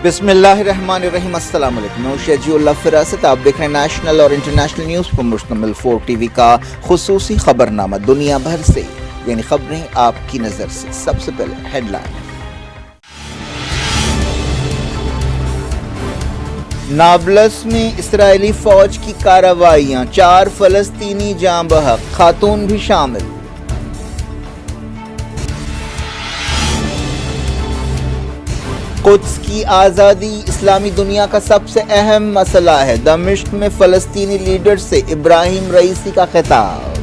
بسم اللہ الرحمن الرحیم۔ السلام علیکم، میں شجیع اللہ فراست، آپ دیکھ رہے ہیں نیشنل اور انٹرنیشنل نیوز پر مشتمل 4 ٹی وی کا خصوصی خبرنامہ دنیا بھر سے، یعنی خبریں آپ کی نظر سے۔ سب سے پہلے ہیڈ لائن۔ نابلس میں اسرائیلی فوج کی کارروائیاں، 4 فلسطینی جاں بحق، خاتون بھی شامل۔ قدس کی آزادی اسلامی دنیا کا سب سے اہم مسئلہ ہے، دمشق میں فلسطینی لیڈر سے ابراہیم رئیسی کا خطاب۔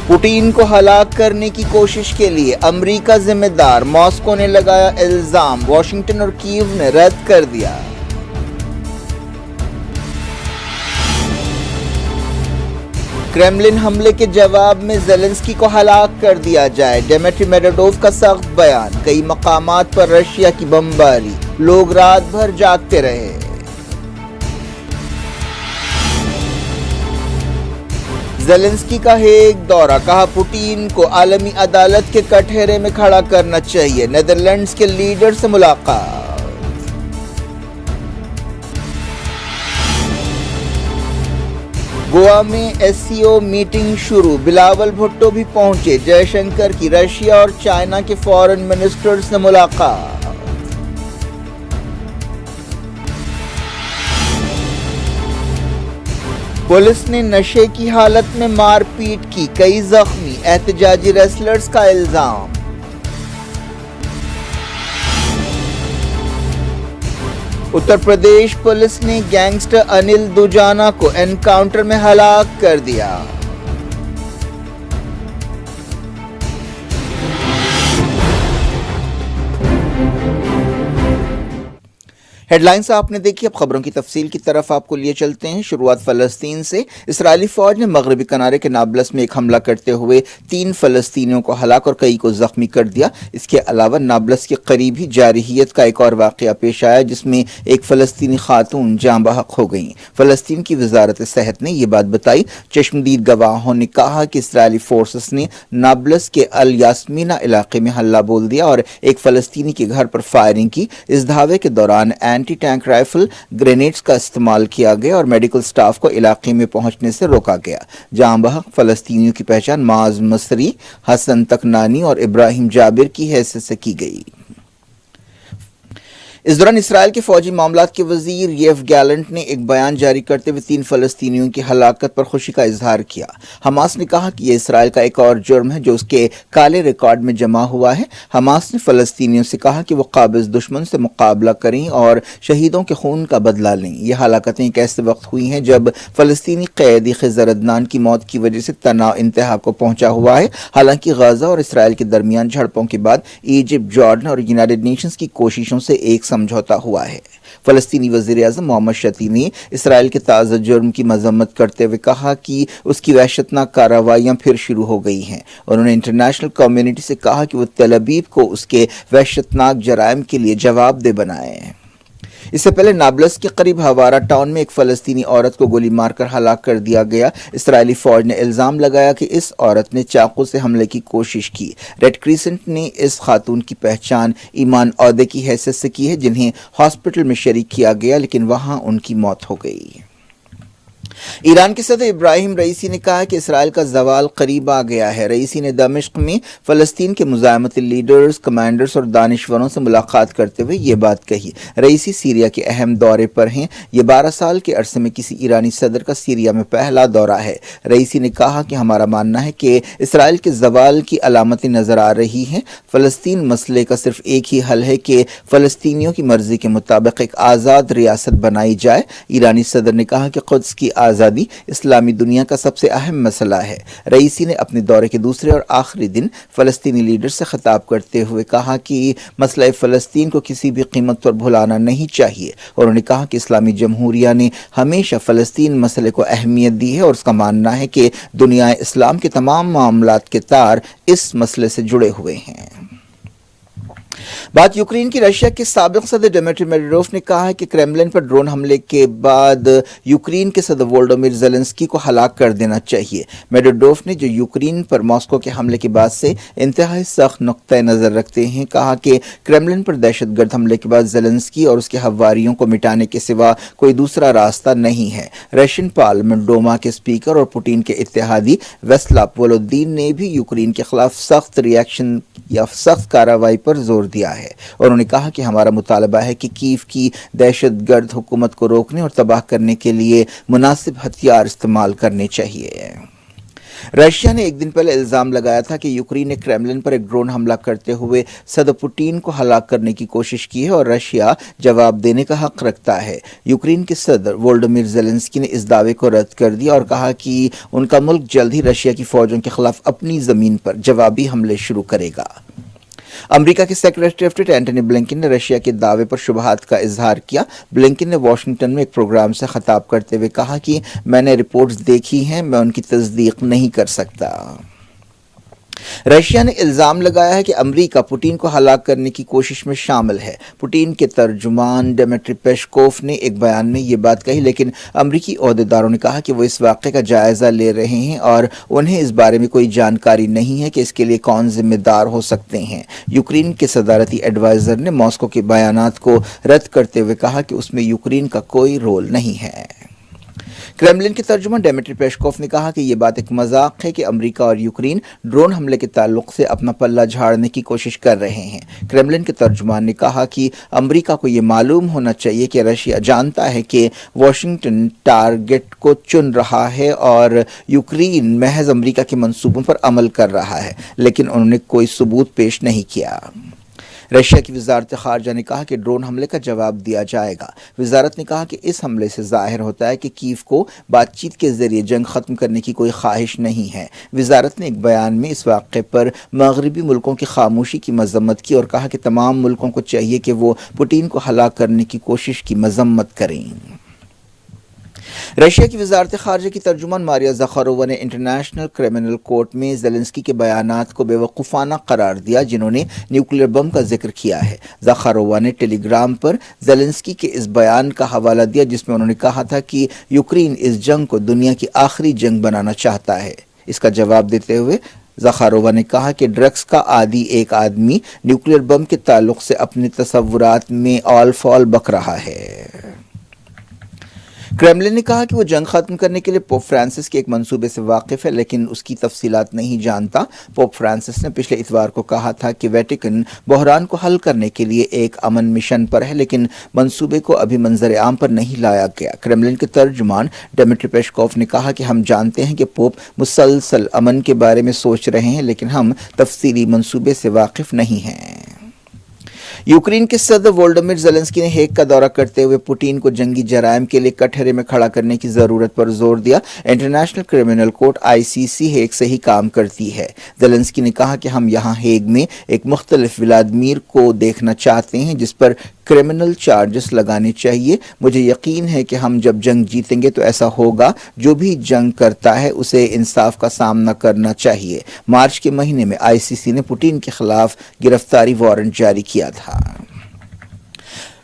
پوٹین کو ہلاک کرنے کی کوشش کے لیے امریکہ ذمہ دار، ماسکو نے لگایا الزام، واشنگٹن اور کیو نے رد کر دیا۔ کرملن حملے کے جواب میں زیلنسکی کو ہلاک کر دیا جائے، ڈیمیٹری میڈویڈوف کا سخت بیان، کئی مقامات پر رشیا کی بمباری، لوگ رات بھر جاگتے رہے۔ زیلنسکی کا ہیگ دورہ، کہا پوٹین کو عالمی عدالت کے کٹہرے میں کھڑا کرنا چاہیے، نیدرلینڈز کے لیڈر سے ملاقات۔ گوا میں ایس سی او میٹنگ شروع، بلاول بھٹو بھی پہنچے، جے شنکر کی رشیا اور چائنا کے فارن منسٹر سے ملاقات۔ پولیس نے نشے کی حالت میں مار پیٹ کی، کئی زخمی، احتجاجی ریسلرز کا الزام۔ اتر پردیش پولیس نے گینگسٹر انل دوجانا کو انکاؤنٹر میں ہلاک کر دیا۔ ہیڈ لائنز آپ نے دیکھی، اب خبروں کی تفصیل کی طرف آپ کو لیے چلتے ہیں۔ شروعات فلسطین سے۔ اسرائیلی فوج نے مغربی کنارے کے نابلس میں ایک حملہ کرتے ہوئے 3 فلسطینیوں کو ہلاک اور کئی کو زخمی کر دیا۔ اس کے علاوہ نابلس کے قریب ہی جارحیت کا ایک اور واقعہ پیش آیا، جس میں ایک فلسطینی خاتون جاں بحق ہو گئیں۔ فلسطین کی وزارت صحت نے یہ بات بتائی۔ چشمدید گواہوں نے کہا کہ اسرائیلی فورسز نے نابلس کے الیاسمینا علاقے میں حلہ بول دیا اور ایک فلسطینی کے گھر پر فائرنگ کی۔ اس دھاوے کے دوران اینٹی ٹینک رائفل گرینیڈز کا استعمال کیا گیا اور میڈیکل سٹاف کو علاقے میں پہنچنے سے روکا گیا۔ جاں بحق فلسطینیوں کی پہچان معاذ مصری، حسن تکنانی اور ابراہیم جابر کی حیثیت سے کی گئی۔ اس دوران اسرائیل کے فوجی معاملات کے وزیر یوف گیلنٹ نے ایک بیان جاری کرتے ہوئے 3 فلسطینیوں کی ہلاکت پر خوشی کا اظہار کیا۔ حماس نے کہا کہ یہ اسرائیل کا ایک اور جرم ہے جو اس کے کالے ریکارڈ میں جمع ہوا ہے۔ حماس نے فلسطینیوں سے کہا کہ وہ قابض دشمن سے مقابلہ کریں اور شہیدوں کے خون کا بدلہ لیں۔ یہ ہلاکتیں ایک ایسے وقت ہوئی ہیں جب فلسطینی قیدی خضر عدنان کی موت کی وجہ سے تناؤ انتہا کو پہنچا ہوا ہے۔ حالانکہ غزہ اور اسرائیل کے درمیان جھڑپوں کے بعد ایجپٹ، جارڈن اور یونائیٹڈ نیشنز کی کوششوں سے ایک سمجھوتا ہوا ہے۔ فلسطینی وزیر اعظم محمد شتی نے اسرائیل کے تازہ جرم کی مذمت کرتے ہوئے کہا کہ اس کی وحشتناک کارروائیاں پھر شروع ہو گئی ہیں۔ انہوں نے انٹرنیشنل کمیونٹی سے کہا کہ وہ تل ابیب کو اس کے وحشتناک جرائم کے لیے جواب دہ بنائے۔ اس سے پہلے نابلس کے قریب ہوارا ٹاؤن میں ایک فلسطینی عورت کو گولی مار کر ہلاک کر دیا گیا۔ اسرائیلی فوج نے الزام لگایا کہ اس عورت نے چاقو سے حملے کی کوشش کی۔ ریڈ کریسنٹ نے اس خاتون کی پہچان ایمان عودے کی حیثیت سے کی ہے، جنہیں ہاسپٹل میں شریک کیا گیا لیکن وہاں ان کی موت ہو گئی۔ ایران کے صدر ابراہیم رئیسی نے کہا کہ اسرائیل کا زوال قریب آ گیا ہے۔ رئیسی نے دمشق میں فلسطین کے مزاحمتی لیڈرز، کمانڈرز اور دانشوروں سے ملاقات کرتے ہوئے یہ بات کہی۔ رئیسی سیریا کے اہم دورے پر ہیں۔ یہ 12 سال کے عرصے میں کسی ایرانی صدر کا سیریا میں پہلا دورہ ہے۔ رئیسی نے کہا کہ ہمارا ماننا ہے کہ اسرائیل کے زوال کی علامتیں نظر آ رہی ہیں۔ فلسطین مسئلے کا صرف ایک ہی حل ہے کہ فلسطینیوں کی مرضی کے مطابق ایک آزاد ریاست بنائی جائے۔ ایرانی صدر نے کہا کہ قدس کی آزادی اسلامی دنیا کا سب سے اہم مسئلہ ہے۔ رئیسی نے اپنے دورے کے دوسرے اور آخری دن فلسطینی لیڈر سے خطاب کرتے ہوئے کہا کہ مسئلہ فلسطین کو کسی بھی قیمت پر بھلانا نہیں چاہیے۔ انہوں نے کہا کہ اسلامی جمہوریہ نے ہمیشہ فلسطین مسئلے کو اہمیت دی ہے اور اس کا ماننا ہے کہ دنیا اسلام کے تمام معاملات کے تار اس مسئلے سے جڑے ہوئے ہیں۔ بات यूक्रेन की रशिया के साबिक सदर डिमिट्री मेडवेडेव ने कहा है कि क्रेमलिन पर ड्रोन हमले के बाद यूक्रेन के सदर वोलोडिमिर ज़ेलेंस्की को हलाक कर देना चाहिए। मेडवेडेव ने जो यूक्रेन पर मॉस्को के हमले के बाद से इंतहाई सख्त नुक्ता नज़र रखते हैं कहा कि क्रेमलिन पर दहशतगर्द हमले के बाद ज़ेलेंस्की और उसके हवारियों को मिटाने के सिवा कोई दूसरा रास्ता नहीं है। रशियन पार्लियामेंट डोमा के स्पीकर और पुतिन के इत्तेहादी वेस्लाव वोलोदिन ने भी यूक्रेन के खिलाफ सख्त रिएक्शन या सख्त कार्रवाई पर जोर दिया है। उन्होंने कहा कि हमारा मुतालबा है कि कीव की दहशतगर्द हुकूमत को रोकने और तबाह करने के लिए मुनासिब हथियार इस्तेमाल करने चाहिए। रशिया ने एक दिन पहले इल्जाम लगाया था कि यूक्रेन ने क्रेमलिन पर एक ड्रोन हमला करते हुए सदर पुतिन को हलाक करने की कोशिश की है और रशिया जवाब देने का हक रखता है। यूक्रेन के सदर वोलोडिमिर ज़ेलेंस्की ने इस दावे को रद्द कर दिया और कहा कि उनका मुल्क जल्द ही रशिया की फौजों के खिलाफ अपनी जमीन पर जवाबी हमले शुरू करेगा। अमेरिका के secretary of state Antony Blinken ने रशिया के दावे पर शुबहात का इजहार किया। ब्लिंकन ने वाशिंगटन में एक प्रोग्राम से खिताब करते हुए कहा कि मैंने रिपोर्ट्स देखी हैं, मैं उनकी तस्दीक नहीं कर सकता। रशिया ने इल्जाम लगाया है कि अमेरिका पुतिन को हलाक करने की कोशिश में शामिल है। पुतिन के तर्जुमान डिमिट्री पेस्कोव ने एक बयान में ये बात कही, लेकिन अमेरिकी ओहदेदारों ने कहा कि वो इस वाक़े का जायजा ले रहे हैं और उन्हें इस बारे में कोई जानकारी नहीं है कि इसके लिए कौन जिम्मेदार हो सकते हैं। यूक्रेन के सदारती एडवाइजर ने मॉस्को के बयानात को रद्द करते हुए कहा कि उसमें यूक्रेन का कोई रोल नहीं है। क्रेमलिन के तर्जुमान डिमिट्री पेस्कोव ने कहा कि यह बात एक मजाक है कि अमेरिका और यूक्रेन ड्रोन हमले के ताल्लुक से अपना पल्ला झाड़ने की कोशिश कर रहे हैं। क्रेमलिन के तर्जुमान ने कहा कि अमेरिका को यह मालूम होना चाहिए कि रशिया जानता है कि वाशिंगटन टारगेट को चुन रहा है और यूक्रेन महज अमेरिका के मंसूबों पर अमल कर रहा है, लेकिन उन्होंने कोई सबूत पेश नहीं किया। रशिया की वजारत खारजा ने कहा कि ड्रोन हमले का जवाब दिया जाएगा। वजारत ने कहा कि इस हमले से जाहिर होता है कि कीव को बातचीत के जरिए जंग ख़त्म करने की कोई ख्वाहिश नहीं है। वजारत ने एक बयान में इस वाक़े पर मगरबी मुल्कों की खामोशी की मजम्मत की और कहा कि तमाम मुल्कों को चाहिए कि वो पुतिन को हलाक करने की कोशिश की मजम्मत करें। रशिया की वजारत खारजा की तर्जुमान मारिया ज़खारोवा ने इंटरनेशनल क्रिमिनल कोर्ट में ज़ेलेंस्की के बयानात को बेवकूफ़ाना करार दिया जिन्होंने न्यूक्लियर बम का जिक्र किया है। ज़खारोवा ने टेलीग्राम पर ज़ेलेंस्की के इस बयान का हवाला दिया जिसमें उन्होंने कहा था कि यूक्रेन इस जंग को दुनिया की आखिरी जंग बनाना चाहता है। इसका जवाब देते हुए ज़खारोवा ने कहा कि ड्रग्स का आदी एक आदमी न्यूक्लियर बम के ताल्लुक से अपने तसव्वुरात में ऑल फॉल बक रहा है। क्रेमलिन ने कहा कि वो जंग खत्म करने के लिए पोप फ्रांसिस के एक मंसूबे से वाकिफ है, लेकिन उसकी तफसीलात नहीं जानता। पोप फ्रांसिस ने पिछले इतवार को कहा था कि वेटिकन बहरान को हल करने के लिए एक अमन मिशन पर है, लेकिन मंसूबे को अभी मंजर आम पर नहीं लाया गया। क्रेमलिन के तर्जुमान डिमिट्री पेस्कोव ने कहा कि हम जानते हैं कि पोप मुसलसल अमन के बारे में सोच रहे हैं, लेकिन हम तफसीली मंसूबे से वाकिफ नहीं हैं। यूक्रेन के सदर वोलोडिमिर ज़ेलेंस्की ने हेग का दौरा करते हुए पुतिन को जंगी जराइम के लिए कटहरे में खड़ा करने की ज़रूरत पर जोर दिया। International criminal court ICC Hague से ही काम करती है। ज़ेलेंस्की ने कहा कि हम यहाँ हेग में एक मुख्तलिफ व्लादिमीर को देखना चाहते हैं जिस पर क्रिमिनल चार्जेस लगाने चाहिए। मुझे यकीन है कि हम जब जंग जीतेंगे तो ऐसा होगा। जो भी जंग करता है उसे इंसाफ का सामना करना चाहिए। मार्च के महीने में ICC ने पुतिन के खिलाफ गिरफ्तारी वारंट जारी किया था।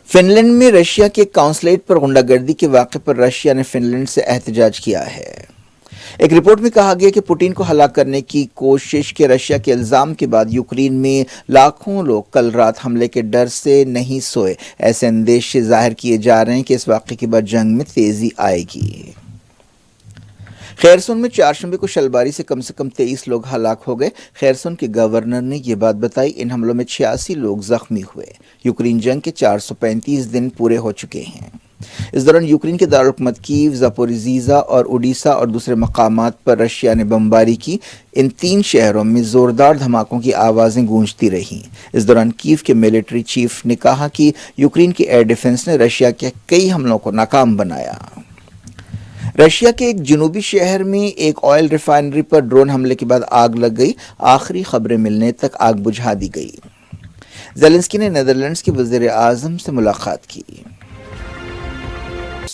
फिनलैंड में रशिया के काउंसलेट पर गुंडागर्दी के वाक़े पर रशिया ने फिनलैंड से एहतजाज किया है। एक रिपोर्ट में कहा गया कि पुतिन को हलाक करने की कोशिश के रशिया के इल्जाम के बाद यूक्रेन में लाखों लोग कल रात हमले के डर से नहीं सोए। ऐसे अंदेशे जाहिर किए जा रहे हैं कि इस वाक़े के बाद जंग में तेजी आएगी। खैरसोन में चारशंबे को शलबारी से कम 23 लोग हलाक हो गए। खैरसोन के गवर्नर ने यह बात बताई। इन हमलों में 86 लोग जख्मी हुए। यूक्रेन जंग के 435 दिन पूरे हो चुके हैं। इस दौरान यूक्रेन के दारुलहुकूमत कीव, ज़पोरिज़िया और ओडिशा और दूसरे मकामात पर रशिया ने बमबारी की। इन 3 शहरों में ज़ोरदार धमाकों की आवाज़ें गूंजती रहीं। इस दौरान कीव के मिलिट्री चीफ ने कहा कि यूक्रेन के एयर डिफेंस ने रशिया के कई हमलों को नाकाम बनाया। रशिया के एक जनूबी शहर में एक ऑयल रिफाइनरी पर ड्रोन हमले के बाद आग लग गई। आखिरी खबरें मिलने तक आग बुझा दी गई। ज़ेलेंस्की ने नीदरलैंड्स के वज़ीर आज़म से मुलाकात की।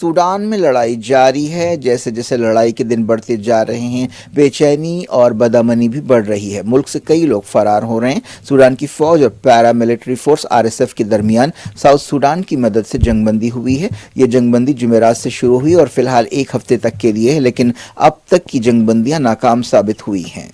सूडान में लड़ाई जारी है। जैसे जैसे लड़ाई के दिन बढ़ते जा रहे हैं, बेचैनी और बदअमनी भी बढ़ रही है। मुल्क से कई लोग फरार हो रहे हैं। सूडान की फौज और पैरामिलिट्री फोर्स आरएसएफ के दरमियान साउथ सूडान की मदद से जंगबंदी हुई है। ये जंगबंदी जुमेरात से शुरू हुई और फिलहाल एक हफ्ते तक के लिए है, लेकिन अब तक की जंगबंदियां नाकाम साबित हुई हैं।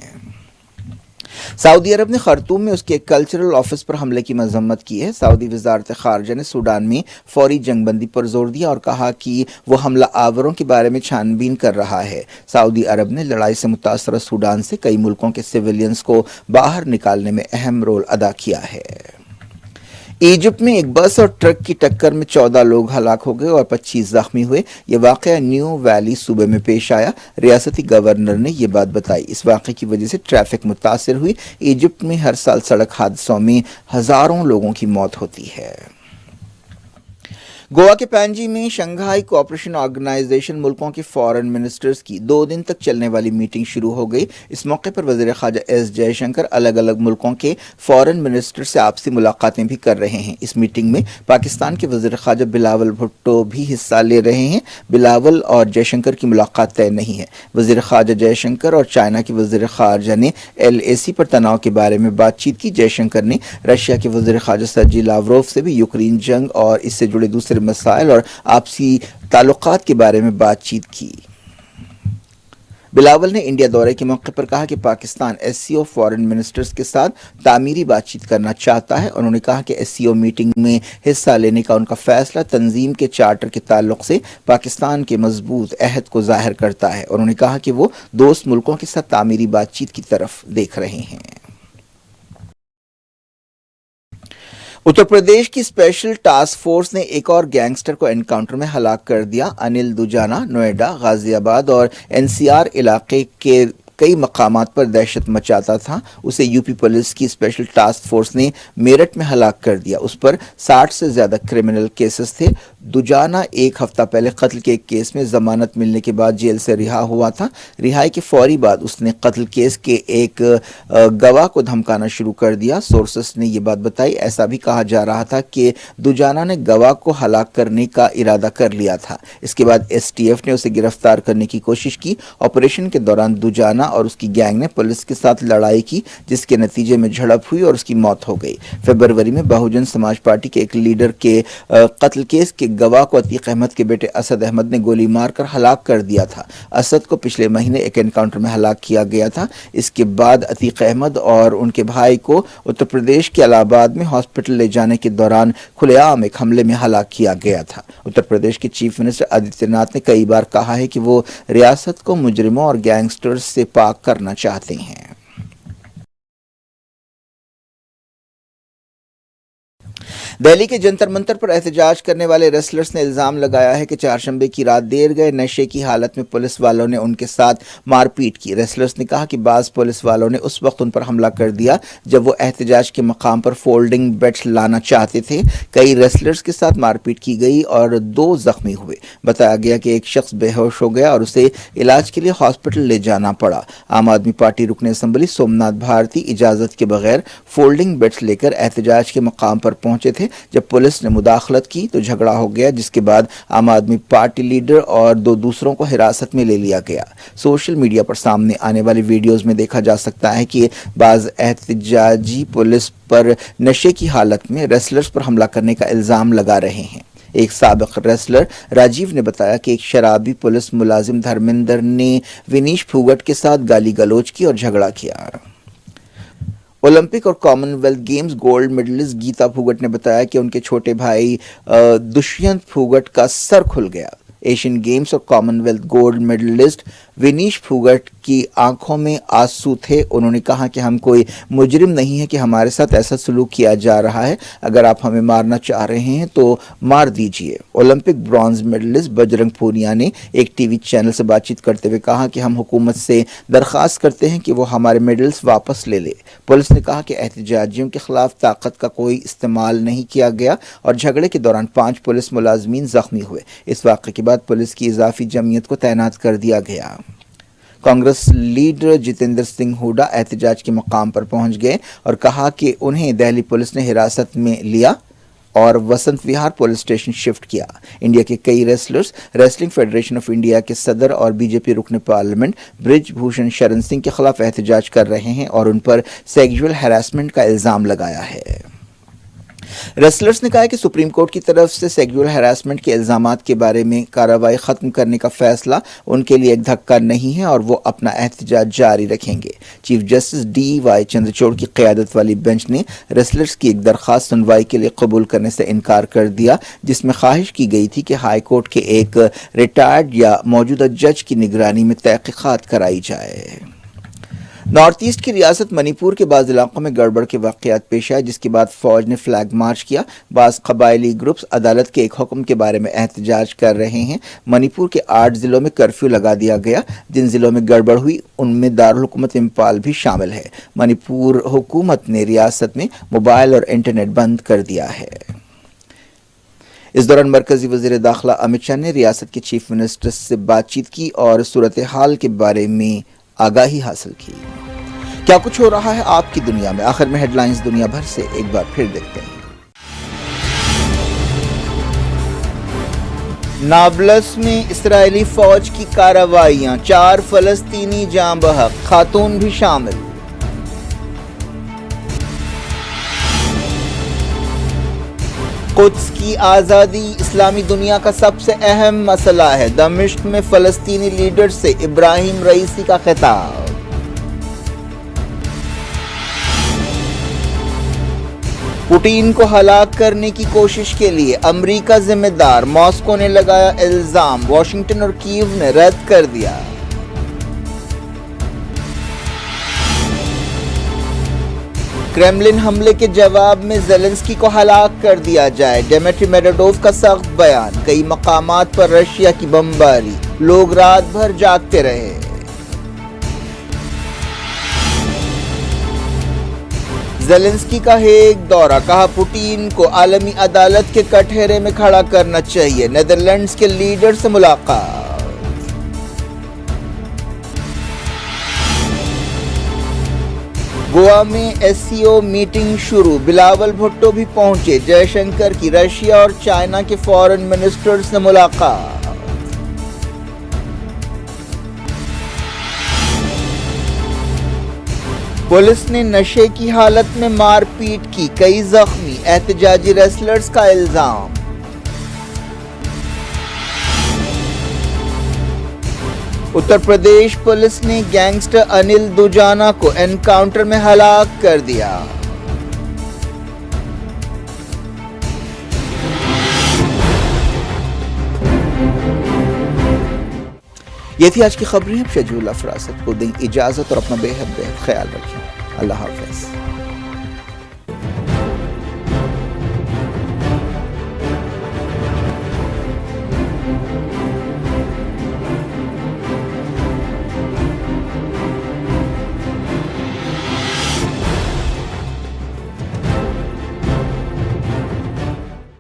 सऊदी अरब ने खर्तूम में उसके कल्चरल ऑफिस पर हमले की मजम्मत की है। सऊदी वजारत खारजा ने सूडान में फौरी जंगबंदी पर जोर दिया और कहा कि वो हमला आवरों के बारे में छानबीन कर रहा है। सऊदी अरब ने लड़ाई से मुतासर सूडान से कई मुल्कों के सिविलियंस को बाहर निकालने में अहम रोल अदा किया है। इजिप्ट में एक बस और ट्रक की टक्कर में 14 लोग हलाक हो गए और 25 जख्मी हुए। ये वाक़या न्यू वैली सूबे में पेश आया। रियासती गवर्नर ने ये बात बताई। इस वाक़े की वजह से ट्रैफिक मुतासिर हुई। इजिप्ट में हर साल सड़क हादसों में हज़ारों लोगों की मौत होती है। गोवा के पैंजी में शंघाई कोऑपरेशन ऑर्गेनाइजेशन मुल्कों के फॉरेन मिनिस्टर्स की 2 दिन तक चलने वाली मीटिंग शुरू हो गई। इस मौके पर वज़ीर ख़ारजा एस जयशंकर अलग अलग मुल्कों के फॉरेन मिनिस्टर से आपसी मुलाकातें भी कर रहे हैं। इस मीटिंग में पाकिस्तान के वज़ीर ख़ारजा बिलावल भुट्टो भी हिस्सा ले रहे हैं। बिलावल और जयशंकर की मुलाकात तय नहीं है। वज़ीर ख़ारजा जयशंकर और चाइना के वज़ीर ख़ारजा ने LAC पर तनाव के बारे में बातचीत की। जयशंकर ने रशिया के वज़ीर ख़ारजा सर्जी लावरोव से भी यूक्रेन जंग और इससे जुड़े दूसरे मसाइल और आपसी ताल्लुकात के बारे में बातचीत की। बिलावल ने इंडिया दौरे के मौके पर कहा कि पाकिस्तान SCO फॉरेन मिनिस्टर्स के साथ तामीरी बातचीत करना चाहता है। उन्होंने कहा कि SCO मीटिंग में हिस्सा लेने का उनका फैसला तंजीम के चार्टर के ताल्लुक से पाकिस्तान के मजबूत अहद को जाहिर करता है। उन्होंने कहा कि वो दोस्त मुल्कों के साथ तामीरी बातचीत की तरफ देख रहे हैं। उत्तर प्रदेश की स्पेशल टास्क फोर्स ने एक और गैंगस्टर को एनकाउंटर में हलाक कर दिया। अनिल दुजाना नोएडा, गाजियाबाद और NCR इलाके के कई मकामात पर दहशत मचाता था। उसे यूपी पुलिस की स्पेशल टास्क फोर्स ने मेरठ में हलाक कर दिया। उस पर 60 से ज़्यादा क्रिमिनल केसेस थे। दुजाना एक हफ्ता पहले कत्ल के एक केस में ज़मानत मिलने के बाद जेल से रिहा हुआ था। रिहाई के फौरी बाद उसने कत्ल केस के एक गवाह को धमकाना शुरू कर दिया। सोर्सेस ने यह बात बताई। ऐसा भी कहा जा रहा था कि दुजाना ने गवाह को हलाक करने का इरादा कर लिया था। इसके बाद STF ने उसे गिरफ्तार करने की कोशिश की। ऑपरेशन के दौरान दुजाना और उसकी गैंग ने पुलिस के साथ लड़ाई की, जिसके नतीजे में झड़प हुई और उसकी मौत हो गई। फरवरी में बहुजन समाज पार्टी के एक लीडर के कत्ल केस के गवाह को अतीक अहमद के बेटे असद अहमद ने गोली मारकर हलाक कर दिया था। असद को पिछले महीने एक एनकाउंटर में हलाक किया गया था। इसके बाद अतीक अहमद और उनके भाई को उत्तर प्रदेश के इलाहाबाद में हॉस्पिटल ले जाने के दौरान खुलेआम एक हमले में हलाक किया गया था। उत्तर प्रदेश के चीफ मिनिस्टर आदित्यनाथ ने कई बार कहा है कि वो रियासत को मुजरिमों और गैंगस्टर्स से पाक करना चाहते हैं। दिल्ली के जंतर मंतर पर एहतजाज करने वाले रेसलर्स ने इल्जाम लगाया है कि चारशंबे की रात देर गए नशे की हालत में पुलिस वालों ने उनके साथ मारपीट की। रेसलर्स ने कहा कि बाज़ पुलिस वालों ने उस वक्त उन पर हमला कर दिया जब वो एहतजाज के मकाम पर फोल्डिंग बेड्स लाना चाहते थे। कई रेसलर्स के साथ मारपीट की गई और 2 जख्मी हुए। बताया गया कि एक शख्स बेहोश हो गया और उसे इलाज के लिए हॉस्पिटल ले जाना पड़ा। आम आदमी पार्टी रुकन असम्बली सोमनाथ भारती इजाज़त के बगैर फोल्डिंग बेड्स लेकर एहतजाज के मकाम पर पहुंचे थे। जब पुलिस ने मुदाखलत की तो झगड़ा हो गया, जिसके बाद आम आदमी पार्टी लीडर और 2 दूसरों को हिरासत में ले लिया गया। सोशल मीडिया पर सामने आने वाली वीडियोस में देखा जा सकता है कि बाज़ एहतजाजी पुलिस पर नशे की हालत में रेसलर्स पर हमला करने का इल्ज़ाम लगा रहे हैं। एक साबिक रेसलर राजीव ने बताया कि एक शराबी पुलिस मुलाजिम धर्मेंद्र ने विनीश फूगट के साथ गाली गलौज की और झगड़ा किया। ओलंपिक और Commonwealth Games gold medallist Geeta Phogat ने बताया कि उनके छोटे भाई दुष्यंत फूगट का सर खुल गया। एशियन गेम्स और कॉमनवेल्थ गोल्ड मेडलिस्ट विनीश फूगट की आंखों में आंसू थे। उन्होंने कहा कि हम कोई मुजरिम नहीं है कि हमारे साथ ऐसा सलूक किया जा रहा है। अगर आप हमें मारना चाह रहे हैं तो मार दीजिए। Olympic bronze medallist Bajrang Punia ने एक टीवी चैनल से बातचीत करते हुए कहा कि हम हुकूमत से दरख्वास्त करते हैं कि वो हमारे मेडल्स वापस ले ले। पुलिस ने कहा कि एहतजाजियों के खिलाफ ताकत का कोई इस्तेमाल नहीं किया गया और झगड़े के दौरान 5 पुलिस मुलाजमीन जख्मी हुए। इस वाक़े के बाद पुलिस की इजाफी जमीयत को तैनात कर दिया गया। कांग्रेस लीडर जितेंद्र सिंह हुड्डा एहतजाज के मकाम पर पहुंच गए और कहा कि उन्हें दिल्ली पुलिस ने हिरासत में लिया اور وسنت وہار پولیس اسٹیشن شفٹ کیا۔ انڈیا کے کئی wrestlers wrestling federation of India کے صدر اور بی جے پی رکن پارلیمنٹ برج بھوشن شرن سنگھ کے خلاف احتجاج کر رہے ہیں اور ان پر سیکسول ہراسمنٹ کا الزام لگایا ہے۔ ریسلرز نے کہا ہے کہ سپریم کورٹ کی طرف سے سیکسول ہراسمنٹ کے الزامات کے بارے میں کارروائی ختم کرنے کا فیصلہ ان کے لیے ایک دھکا نہیں ہے اور وہ اپنا احتجاج جاری رکھیں گے۔ Chief justice D Y Chandrachud کی قیادت والی بینچ نے ریسلرز کی ایک درخواست سنوائی کے لیے قبول کرنے سے انکار کر دیا، جس میں خواہش کی گئی تھی کہ ہائی کورٹ کے ایک ریٹائرڈ یا موجودہ جج کی نگرانی میں تحقیقات کرائی جائے۔ نارتھ ایسٹ کی ریاست منی پور کے بعض علاقوں میں گڑبڑ کے واقعات پیش آئے، جس کے بعد فوج نے فلیگ مارچ کیا۔ بعض قبائلی گروپس عدالت کے ایک حکم کے بارے میں احتجاج کر رہے ہیں۔ منی پور کے 8 ضلعوں میں کرفیو لگا دیا گیا۔ جن ضلعوں میں گڑبڑ ہوئی ان میں دارالحکومت امپھال بھی شامل ہے۔ منی پور حکومت نے ریاست میں موبائل اور انٹرنیٹ بند کر دیا ہے۔ اس دوران مرکزی وزیر داخلہ امت شاہ نے ریاست کے چیف منسٹر سے بات چیت کی اور صورتحال کے بارے میں آگاہی حاصل کی۔ کیا کچھ ہو رہا ہے آپ کی دنیا میں؟ آخر میں ہیڈ لائنز دنیا بھر سے ایک بار پھر دیکھتے ہیں۔ نابلس میں اسرائیلی فوج کی کارروائیاں، 4 فلسطینی جاں بحق، خاتون بھی شامل۔ قدس کی آزادی اسلامی دنیا کا سب سے اہم مسئلہ ہے، دمشق میں فلسطینی لیڈر سے ابراہیم رئیسی کا خطاب۔ پوٹین کو ہلاک کرنے کی کوشش کے لیے امریکہ ذمہ دار، ماسکو نے لگایا الزام، واشنگٹن اور کیو نے رد کر دیا۔ کرملن حملے کے جواب میں زیلنسکی کو ہلاک کر دیا جائے، ڈیمیٹری میڈویڈوف کا سخت بیان، کئی مقامات پر رشیا کی بمباری، لوگ رات بھر جاگتے رہے۔ زیلنسکی کا ہیگ دورہ، کہا پوٹین کو عالمی عدالت کے کٹہرے میں کھڑا کرنا چاہیے، نیدرلینڈز کے لیڈر سے ملاقات۔ گوا میں ایس سی او میٹنگ شروع، بلاول بھٹو بھی پہنچے، جے شنکر کی رشیا اور چائنا کے فارن منسٹر سے ملاقات۔ پولیس نے نشے کی حالت میں مار پیٹ کی، کئی زخمی، احتجاجی ریسلرز کا الزام۔ اتر پردیش پولیس نے گینگسٹر انل دوجانا کو انکاؤنٹر میں ہلاک کر دیا۔ یہ تھی آج کی خبریں۔ اب شجیع اللہ فراست کو دیں اجازت اور اپنا بے حد خیال رکھیں۔ اللہ حافظ۔